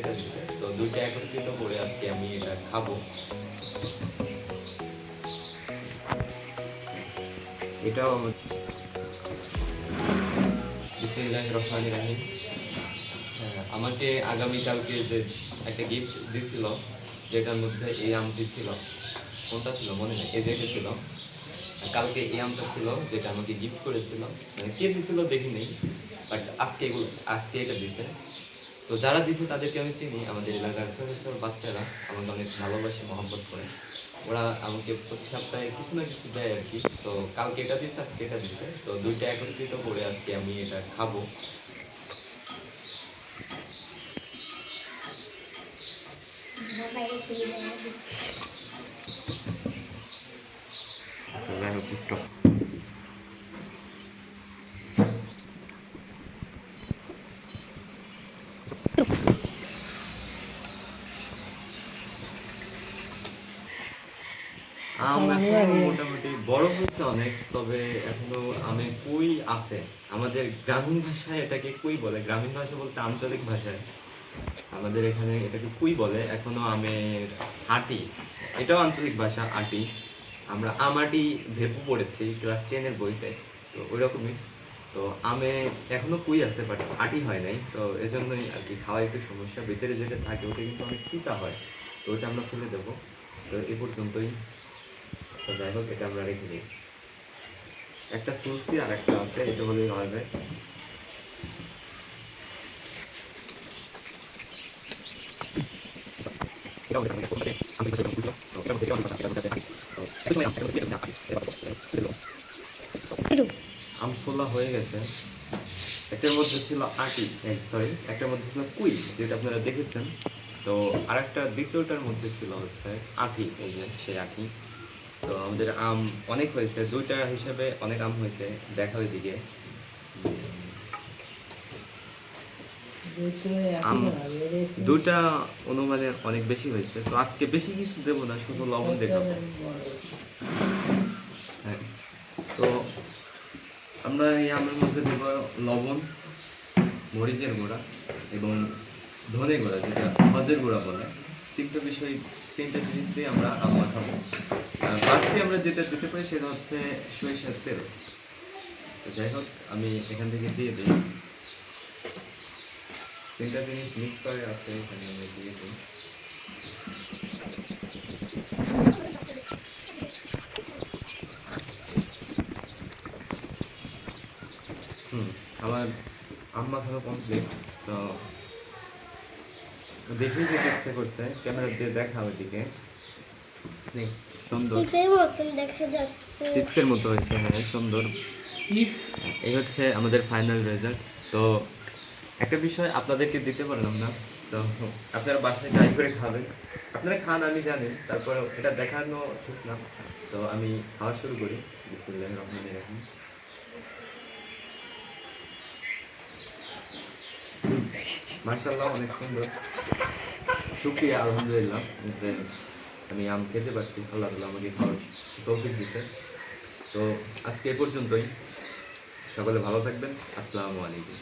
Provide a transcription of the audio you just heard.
এটা দিছে তো দুইটা একত্রিত করে আজকে আমি এটা খাবো। এটাও বিসমিল্লাহির রহমানির রহিম। আমাকে আগামীকালকে যে একটা গিফট দিছিল যেটার মধ্যে এই আমটি ছিল, কোনটা ছিল মনে নেই, এই যেটা ছিল কালকে এই আমটা ছিল যেটা আমাকে গিফট করেছিল, মানে কে দিছিল দেখি নেই, বাট আজকে এটা দিছে। তো যারা দিছে তাদেরকে আমি চিনি, আমাদের এলাকার ছোট ছোট বাচ্চারা আমাকে অনেক ভালোবাসে, মহব্বত করে। ওরা আমাকে প্রতি সপ্তাহে কিছু না কিছু দেয় আর কি। তো কালকে এটা দিছে, আজকে এটা দিছে, তো দুইটা একত্রিত করে আজকে আমি এটা খাবো। So I hope you stop. আম এখন মোটামুটি বড় হচ্ছে অনেক, তবে এখনো আমে কুই আছে। আমাদের গ্রামীণ ভাষায় এটাকে কুই বলে, গ্রামীণ ভাষা বলতে আঞ্চলিক ভাষায় আমাদের এখানে এটাকে কুই বলে। এখনো আমের আটি, এটাও আঞ্চলিক ভাষা আটি। আমরা আমাটি ভেপু পড়েছি ক্লাস 10-এর বইতে, তো ওই রকমই। তো আমে এখনো কুই আছে, বাট আটি হয় নাই, তো এজন্যই আর কি খাওয়া একটু সমস্যা। ভিতরে যেটা থাকে ওটা কিন্তু অনেক তিতা হয়, তো ওটা আমরা ফেলে দেবো। তো এ পর্যন্তই। আচ্ছা যাই হোক, এটা আমরা রেখে দিই। একটা সুলসি আর একটা আছে, এটা হলেই হবে। আম ছোলা হয়ে গেছে। একটার মধ্যে ছিল আটি, সরি, একটার মধ্যে ছিল কুই যেটা আপনারা দেখেছেন। তো আরেকটা দ্বিতীয়টার মধ্যে ছিল হচ্ছে আটি, এই যে সেই আটি। তো আমাদের আম অনেক হয়েছে, দুইটা হিসাবে অনেক আম হয়েছে। দেখা ওইদিকে আম দুটা অনুমানে অনেক বেশি হয়েছে। তো আজকে বেশি কিছু দেবো না, শুধু লবণ দেখাবো। হ্যাঁ, তো আমরা এই আমের মধ্যে দেবো লবণ, মরিচের গুঁড়া এবং ধনে গুঁড়া, যেটা হজের গুঁড়া বলে। তিনটা জিনিস দিয়ে আমরা আম মাখাবো। বাড়তি আমরা যেটা দিতে পারি সেটা হচ্ছে সরিষার তেল। তো যাই হোক, আমি এখান থেকে দিয়ে দিই। তিনটা জিনিস মিক্স করে আছে এখানে, আমি দিয়ে দিই। আমার আম মাখানো কমপ্লিট। তো দেখেই যেতে ইচ্ছে করছে, ক্যামেরা দিয়ে দেখা ওইদিকে। সুন্দর চিপসের মতো হয়েছে, হ্যাঁ সুন্দর। এই হচ্ছে আমাদের ফাইনাল রেজাল্ট। তো একটা বিষয় আপনাদেরকে দিতে পারলাম না, তো আপনারা বাসায় ট্রাই করে খাবেন। আপনারা খান আমি জানি, তারপর এটা দেখানো ঠিক না। তো আমি খাওয়া শুরু করি। বিসমিল্লাহির রহমানির রহিম। মাশাআল্লাহ, অনেক সুন্দর। শুকরিয়া, আলহামদুলিল্লাহ যে আমি আম খেতে পারছি। আল্লাহ তাআলা আমাকে খাওয়ার তৌফিক দিতে। তো আজকে এ পর্যন্তই। সকলে ভালো থাকবেন। আসসালামু আলাইকুম।